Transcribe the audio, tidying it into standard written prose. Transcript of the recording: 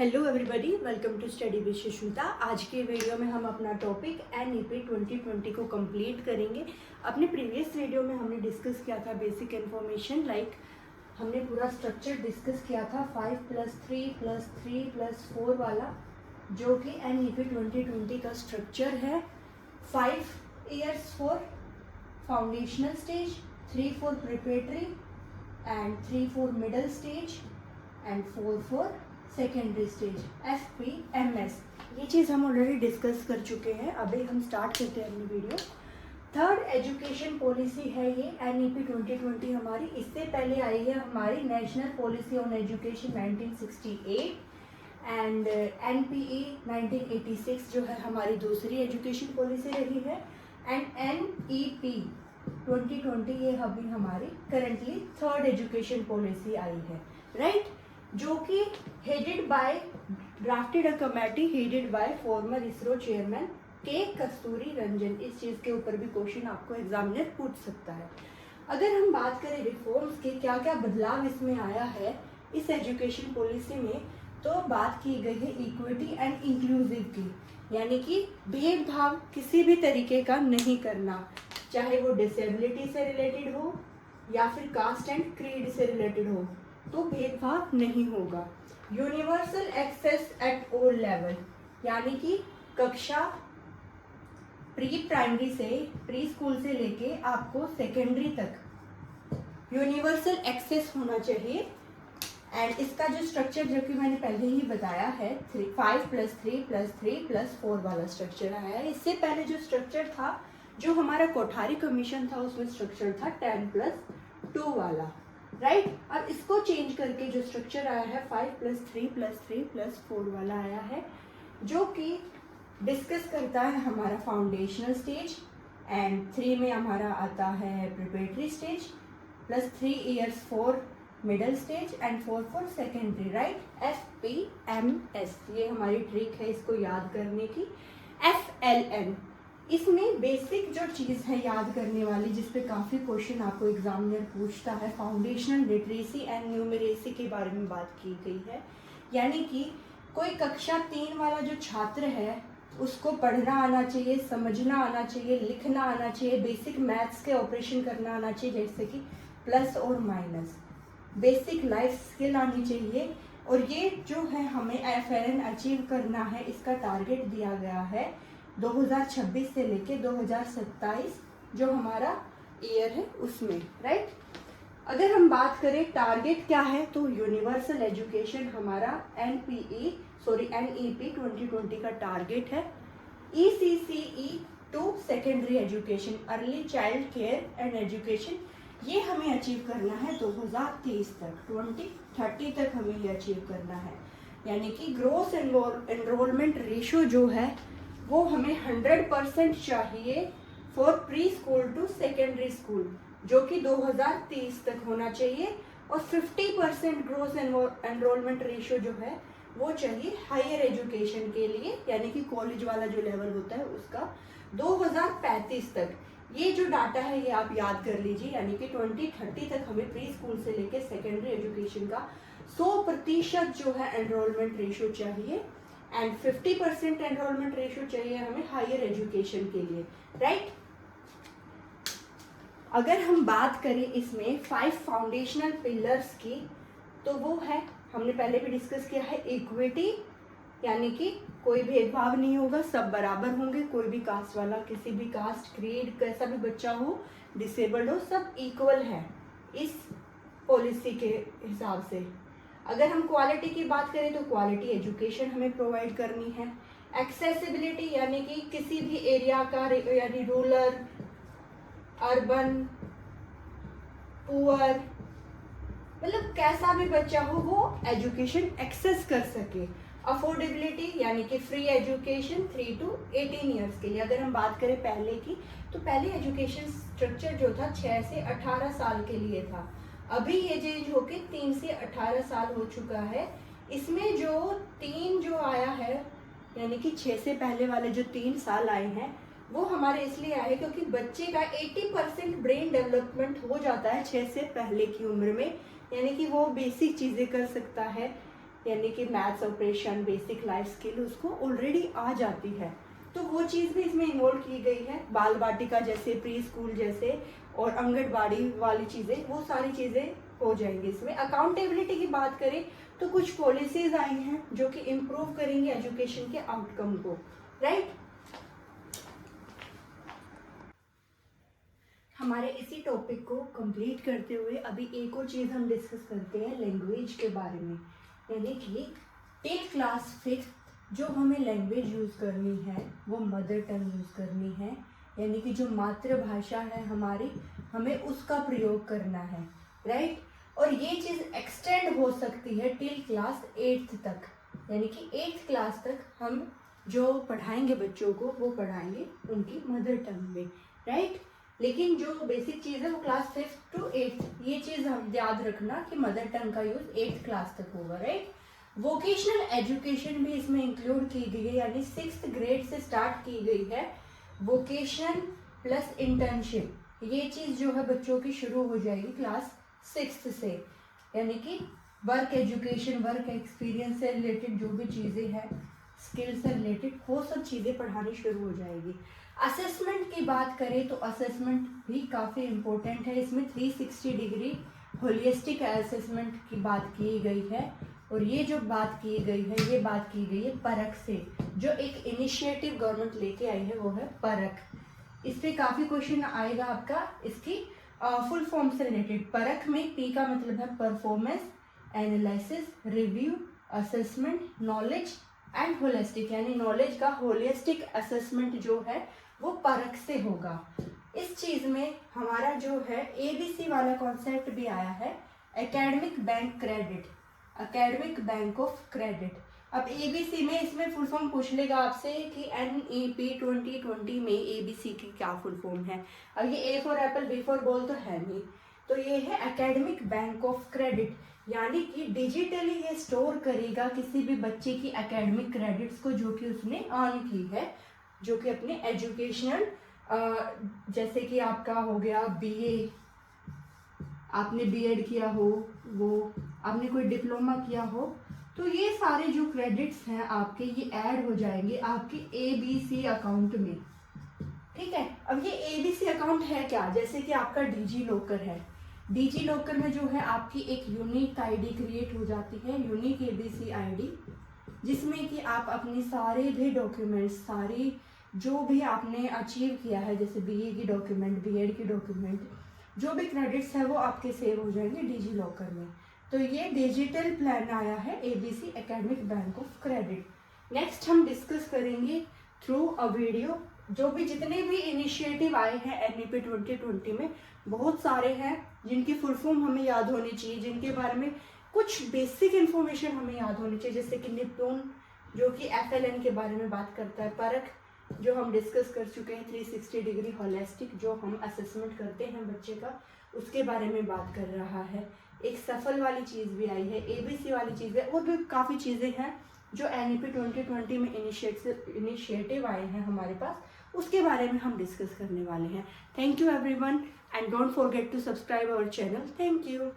Hello everybody, welcome to study with Sushmita. आज के video में हम अपना टॉपिक NEP 2020 को कंप्लीट करेंगे। अपने प्रीवियस वीडियो में हमने डिस्कस किया था बेसिक इन्फॉर्मेशन, लाइक हमने पूरा स्ट्रक्चर डिस्कस किया था 5+3+3+4 वाला, जो कि NEP 2020 का स्ट्रक्चर है। 5 years for foundational stage, 3 for preparatory and 3 for middle stage and 4 for secondary stage FPMS। ये चीज़ हम ऑलरेडी डिस्कस कर चुके हैं। अभी हम स्टार्ट करते हैं अपनी वीडियो। थर्ड एजुकेशन पॉलिसी है ये NEP 2020 हमारी। इससे पहले आई है हमारी national policy on education 1968 and NPE 1986 जो है हमारी दूसरी एजुकेशन पॉलिसी रही है। एंड NEP 2020 ये अभी हमारी करेंटली थर्ड एजुकेशन पॉलिसी आई है, राइट, जो कि headed by drafted a committee headed by farmer ISRO chairman के कस्तूरी रंजन। इस चीज़ के ऊपर भी क्वेश्चन आपको एग्जामिनर पूछ सकता है। अगर हम बात करें रिफॉर्म्स के क्या क्या बदलाव इसमें आया है इस एजुकेशन पॉलिसी में, तो बात की गई है इक्विटी एंड इंक्लूसिव की, यानी कि भेदभाव किसी भी तरीके का नहीं करना, चाहे वो डिसेबिलिटी से रिलेटेड हो या फिर कास्ट एंड क्रीड से रिलेटेड हो, तो भेदभाव नहीं होगा। Universal access at all level, यानी कि कक्षा प्री प्राइमरी से प्री स्कूल से लेके आपको सेकेंडरी तक यूनिवर्सल एक्सेस होना चाहिए। एंड इसका जो स्ट्रक्चर जो कि मैंने पहले ही बताया है 5+3+3+4 वाला स्ट्रक्चर आया है। इससे पहले जो स्ट्रक्चर था, जो हमारा कोठारी कमीशन था, उसमें स्ट्रक्चर था 10+2 वाला, राइट। अब इसको चेंज करके जो स्ट्रक्चर आया है 5+3+3+4 वाला आया है, जो कि डिस्कस करता है हमारा फाउंडेशनल स्टेज एंड 3 में हमारा आता है preparatory stage, +3 years for middle stage and 4 for secondary, right. FPMS ये हमारी ट्रिक है इसको याद करने की। FLN इसमें बेसिक जो चीज़ है याद करने वाली, जिसपे काफ़ी क्वेश्चन आपको एग्जामिनर पूछता है, फाउंडेशनल लिटरेसी एंड न्यूमरेसी के बारे में बात की गई है। यानी कि कोई कक्षा 3 वाला जो छात्र है उसको पढ़ना आना चाहिए, समझना आना चाहिए, लिखना आना चाहिए, बेसिक मैथ्स के ऑपरेशन करना आना चाहिए, जैसे कि प्लस और माइनस, बेसिक लाइफ स्किल आनी चाहिए। और ये जो है हमें FLN अचीव करना है, इसका टारगेट दिया गया है 2026 से लेके 2027 जो हमारा ईयर है उसमें, राइट। अगर हम बात करें टारगेट क्या है, तो यूनिवर्सल एजुकेशन हमारा NEP 2020 का टारगेट है। ECCE to secondary education, early child care and education, ये हमें अचीव करना है 2030 तक, 2030 तक हमें ये अचीव करना है। यानी कि ग्रोस एनरोलमेंट रेशो जो है वो हमें 100% चाहिए for pre school to secondary school, जो कि 2030 तक होना चाहिए। और 50% ग्रोस एनरोलमेंट रेशो जो है वो चाहिए हायर एजुकेशन के लिए, यानी कि कॉलेज वाला जो लेवल होता है उसका 2035 तक। ये जो डाटा है ये आप याद कर लीजिए, यानी कि 2030 तक हमें प्री स्कूल से लेके सेकेंडरी एजुकेशन का 100% जो है एनरोलमेंट रेशो चाहिए एंड 50% एनरोलमेंट रेशो चाहिए हमें हायर एजुकेशन के लिए, राइट। अगर हम बात करें इसमें 5 फाउंडेशनल पिलर्स की, तो वो है, हमने पहले भी डिस्कस किया है, इक्विटी, यानी कि कोई भेदभाव नहीं होगा, सब बराबर होंगे, कोई भी कास्ट वाला, किसी भी कास्ट क्रीड कैसा भी बच्चा हो, डिसेबल्ड हो, सब इक्वल है इस पॉलिसी के हिसाब से। अगर हम क्वालिटी की बात करें तो क्वालिटी एजुकेशन हमें प्रोवाइड करनी है। एक्सेसिबिलिटी, यानी कि किसी भी एरिया का, यानी रूरल, अर्बन, पुअर, मतलब कैसा भी बच्चा हो वो एजुकेशन एक्सेस कर सके। अफोर्डेबिलिटी, यानी कि फ्री एजुकेशन 3 to 18 ईयर्स के लिए। अगर हम बात करें पहले की, तो पहले एजुकेशन स्ट्रक्चर जो था 6 से 18 साल के लिए था। अभी ये चेंज होके 3 से 18 साल हो चुका है। इसमें जो 3 जो आया है, यानी कि 6 से पहले वाले जो 3 साल आए हैं, वो हमारे इसलिए आए क्योंकि बच्चे का 80% ब्रेन डेवलपमेंट हो जाता है 6 से पहले की उम्र में, यानी कि वो बेसिक चीज़ें कर सकता है, यानी कि maths operation, basic life skill उसको ऑलरेडी आ जाती है, तो वो चीज़ भी इसमें इन्वॉल्व की गई है। बाल वाटिका जैसे, प्री स्कूल जैसे और आंगनबाड़ी वाली चीज़ें, वो सारी चीज़ें हो जाएंगी इसमें। अकाउंटेबिलिटी की बात करें तो कुछ पॉलिसीज आई हैं जो कि इम्प्रूव करेंगी एजुकेशन के आउटकम को, राइट। हमारे इसी टॉपिक को कंप्लीट करते हुए अभी एक और चीज़ हम डिस्कस करते हैं लैंग्वेज के बारे में, यानी कि टिल क्लास 5 जो हमें लैंग्वेज यूज़ करनी है वो मदर टंग यूज़ करनी है, यानी कि जो मातृभाषा है हमारी, हमें उसका प्रयोग करना है, राइट। और ये चीज़ एक्सटेंड हो सकती है टिल क्लास 8 तक, यानी कि 8th क्लास तक हम जो पढ़ाएंगे बच्चों को वो पढ़ाएंगे उनकी मदर टंग में, राइट। लेकिन जो बेसिक चीज़ है वो क्लास 5th to 8th, ये चीज़ हम याद रखना कि मदर टंग का यूज़ 8th क्लास तक होगा, राइट। वोकेशनल एजुकेशन भी इसमें इंक्लूड की गई है, यानी 6th ग्रेड से स्टार्ट की गई है वोकेशन प्लस इंटर्नशिप। ये चीज़ जो है बच्चों की शुरू हो जाएगी क्लास 6th से, यानी कि वर्क एजुकेशन, वर्क एक्सपीरियंस से रिलेटेड जो भी चीज़ें हैं, स्किल से रिलेटेड, वो सब चीज़ें पढ़ानी शुरू हो जाएगी। असेसमेंट की बात करें तो असेसमेंट भी काफ़ी इम्पोर्टेंट है, इसमें 360 डिग्री होलिस्टिक असेसमेंट की बात की गई है। और ये जो बात की गई है, ये बात की गई है परख से, जो एक इनिशिएटिव गवर्नमेंट लेके आई है वो है परख। इस पर काफ़ी क्वेश्चन आएगा आपका इसकी फुल फॉर्म से रिलेटेड। परख में पी का मतलब है performance, analysis, review, assessment, knowledge and holistic, यानी नॉलेज का होलिस्टिक असेसमेंट जो है वो परख से होगा। इस चीज़ में हमारा जो है ABC वाला कॉन्सेप्ट भी आया है, academic bank credit, academic bank of credit. अब ABC में इसमें फुल फॉर्म पूछ लेगा आपसे कि NEP 2020 में ABC की क्या फुल फॉर्म है। अब ये A for Apple B for ball तो है नहीं, तो ये है एकेडमिक बैंक ऑफ क्रेडिट, यानी कि डिजिटली ये स्टोर करेगा किसी भी बच्चे की एकेडमिक क्रेडिट्स को जो कि उसने अर्न की है, जो कि अपने एजुकेशनल, जैसे कि आपका हो गया BA, आपने B.Ed किया हो, वो आपने कोई डिप्लोमा किया हो, तो ये सारे जो क्रेडिट्स हैं आपके ये ऐड हो जाएंगे आपके ABC अकाउंट में, ठीक है। अब ये ABC अकाउंट है क्या, जैसे कि आपका डिजी लॉकर है, डिजी लॉकर में जो है आपकी एक यूनिक आईडी क्रिएट हो जाती है, यूनिक ABC आईडी, जिसमें कि आप अपनी सारे भी डॉक्यूमेंट्स, सारी जो भी आपने अचीव किया है, जैसे BA की डॉक्यूमेंट, B.Ed की डॉक्यूमेंट, जो भी क्रेडिट्स है वो आपके सेव हो जाएंगे डिजी लॉकर में। तो ये डिजिटल प्लान आया है ABC academic bank of credit. Next हम डिस्कस करेंगे थ्रू अ वीडियो जो भी जितने भी इनिशिएटिव आए हैं NEP 2020 में, बहुत सारे हैं जिनकी फुल फॉर्म हमें याद होनी चाहिए, जिनके बारे में कुछ बेसिक इन्फॉर्मेशन हमें याद होनी चाहिए, जैसे कि निपुण जो कि FLN के बारे में बात करता है, परख जो हम डिस्कस कर चुके हैं, 360 डिग्री होलिस्टिक जो हम असेसमेंट करते हैं बच्चे का, उसके बारे में बात कर रहा है। एक सफल वाली चीज़ भी आई है, ABC वाली चीज़ है, और भी काफ़ी चीज़ें हैं जो NEP 2020 में इनिशिएटिव आए हैं हमारे पास, उसके बारे में हम डिस्कस करने वाले हैं। Thank you everyone and don't forget to subscribe our channel. Thank you.